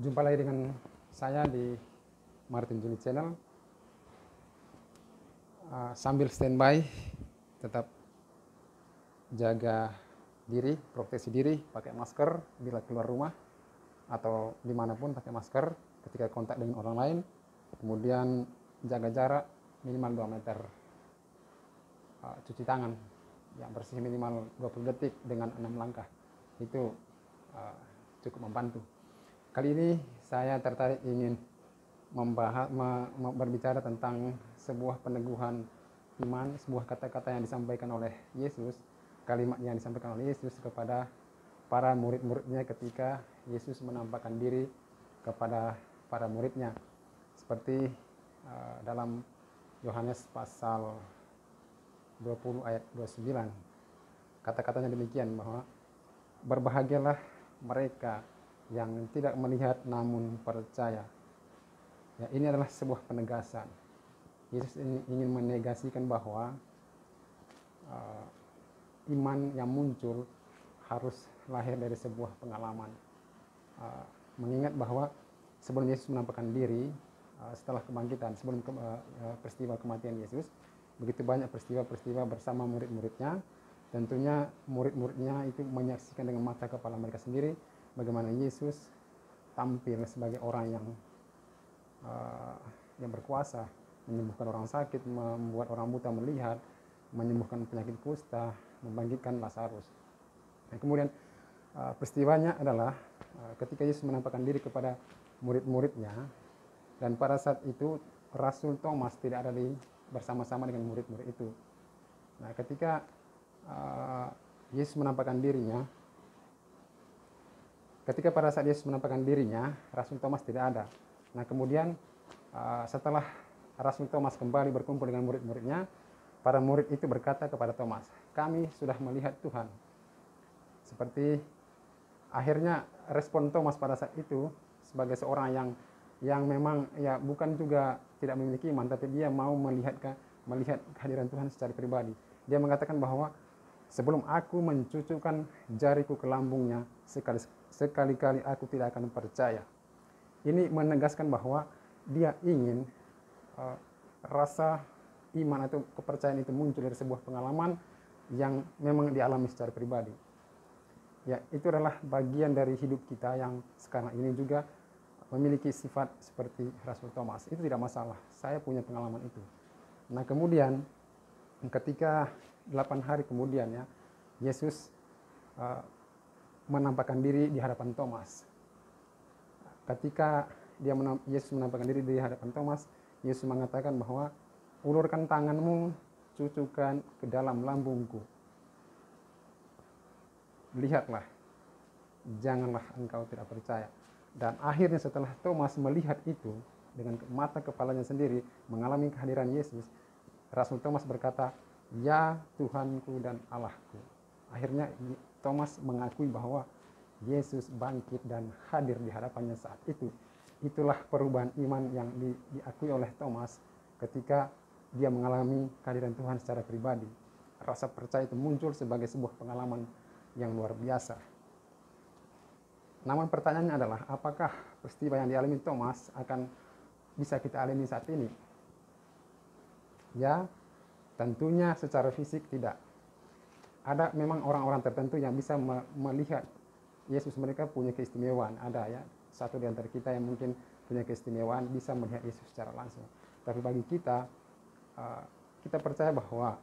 Jumpa lagi dengan saya di Martin Juni Channel. Sambil standby, tetap jaga diri, proteksi diri, pakai masker bila keluar rumah atau dimanapun pakai masker ketika kontak dengan orang lain. Kemudian jaga jarak minimal 2 meter. Cuci tangan yang bersih minimal 20 detik dengan 6 langkah. Itu cukup membantu. Kali ini saya tertarik ingin berbicara tentang sebuah peneguhan iman, sebuah kata-kata yang disampaikan oleh Yesus, kalimat yang disampaikan oleh Yesus kepada para murid-muridnya ketika Yesus menampakkan diri kepada para muridnya. Seperti dalam Yohanes pasal 20 ayat 29. Kata-katanya demikian, bahwa berbahagialah mereka yang tidak melihat namun percaya. Ya, ini adalah sebuah penegasan. Yesus ingin menegasikan bahwa iman yang muncul harus lahir dari sebuah pengalaman. Mengingat bahwa sebelum Yesus menampakkan diri, setelah kebangkitan, sebelum peristiwa kematian Yesus, begitu banyak peristiwa-peristiwa bersama murid-muridnya. Tentunya murid-muridnya itu menyaksikan dengan mata kepala mereka sendiri bagaimana Yesus tampil sebagai orang yang berkuasa, menyembuhkan orang sakit, membuat orang buta melihat, menyembuhkan penyakit kusta, membangkitkan Lazarus. Nah, kemudian peristiwanya adalah ketika Yesus menampakkan diri kepada murid-muridnya, dan pada saat itu Rasul Thomas tidak ada bersama-sama dengan murid-murid itu. Nah, ketika Yesus menampakkan dirinya, ketika pada saat Yesus menampakkan dirinya, Rasul Thomas tidak ada. Nah, kemudian setelah Rasul Thomas kembali berkumpul dengan murid-muridnya, para murid itu berkata kepada Thomas, "Kami sudah melihat Tuhan." Seperti akhirnya respon Thomas pada saat itu sebagai seorang yang memang ya bukan juga tidak memiliki iman, tapi dia mau melihat kehadiran Tuhan secara pribadi. Dia mengatakan bahwa sebelum aku mencucukkan jariku ke lambungnya, sekali-kali aku tidak akan percaya. Ini menegaskan bahwa dia ingin rasa iman atau kepercayaan itu muncul dari sebuah pengalaman yang memang dialami secara pribadi. Ya, itu adalah bagian dari hidup kita yang sekarang ini juga memiliki sifat seperti Rasul Thomas. Itu tidak masalah, saya punya pengalaman itu. Nah, kemudian ketika 8 hari kemudian ya, Yesus menampakkan diri di hadapan Thomas. Ketika Yesus menampakkan diri di hadapan Thomas, Yesus mengatakan bahwa ulurkan tanganmu, cucukkan ke dalam lambungku. Lihatlah, janganlah engkau tidak percaya. Dan akhirnya setelah Thomas melihat itu dengan mata kepalanya sendiri, mengalami kehadiran Yesus, Rasul Thomas berkata, "Ya Tuhanku dan Allahku." Akhirnya Thomas mengakui bahwa Yesus bangkit dan hadir di hadapannya saat itu. Itulah perubahan iman yang diakui oleh Thomas ketika dia mengalami kehadiran Tuhan secara pribadi. Rasa percaya itu muncul sebagai sebuah pengalaman yang luar biasa. Namun pertanyaannya adalah, apakah peristiwa yang dialami Thomas akan bisa kita alami saat ini? Ya, tentunya secara fisik tidak. Ada memang orang-orang tertentu yang bisa melihat Yesus, mereka punya keistimewaan. Ada ya, satu di antara kita yang mungkin punya keistimewaan bisa melihat Yesus secara langsung. Tapi bagi kita, kita percaya bahwa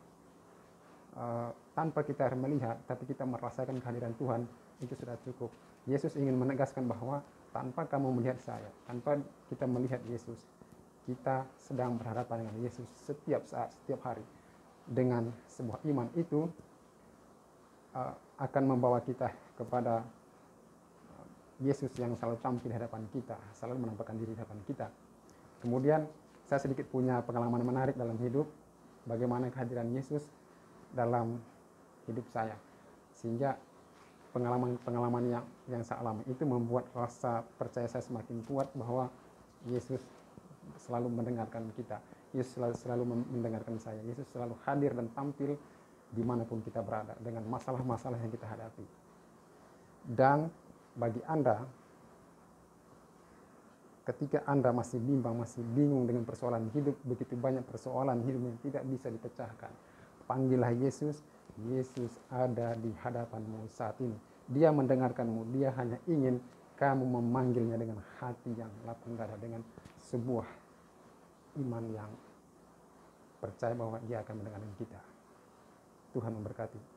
tanpa kita melihat, tapi kita merasakan kehadiran Tuhan, itu sudah cukup. Yesus ingin menegaskan bahwa tanpa kamu melihat saya, tanpa kita melihat Yesus, kita sedang berhadapan dengan Yesus setiap saat, setiap hari. Dengan sebuah iman itu akan membawa kita kepada Yesus yang selalu tampil di hadapan kita, selalu menampakkan diri di hadapan kita. Kemudian saya sedikit punya pengalaman menarik dalam hidup, bagaimana kehadiran Yesus dalam hidup saya, sehingga pengalaman yang saya alami itu membuat rasa percaya saya semakin kuat bahwa Yesus selalu mendengarkan kita. Yesus selalu mendengarkan saya. Yesus selalu hadir dan tampil dimanapun kita berada dengan masalah-masalah yang kita hadapi. Dan bagi Anda Ketika Anda masih bimbang, masih bingung dengan persoalan hidup, begitu banyak persoalan hidup yang tidak bisa dipecahkan, panggillah Yesus. Yesus ada di hadapanmu saat ini. Dia mendengarkanmu, dia hanya ingin kamu memanggilnya dengan hati yang lapang dada, dengan sebuah iman yang percaya bahwa dia akan mendengarkan kita. Tuhan memberkati.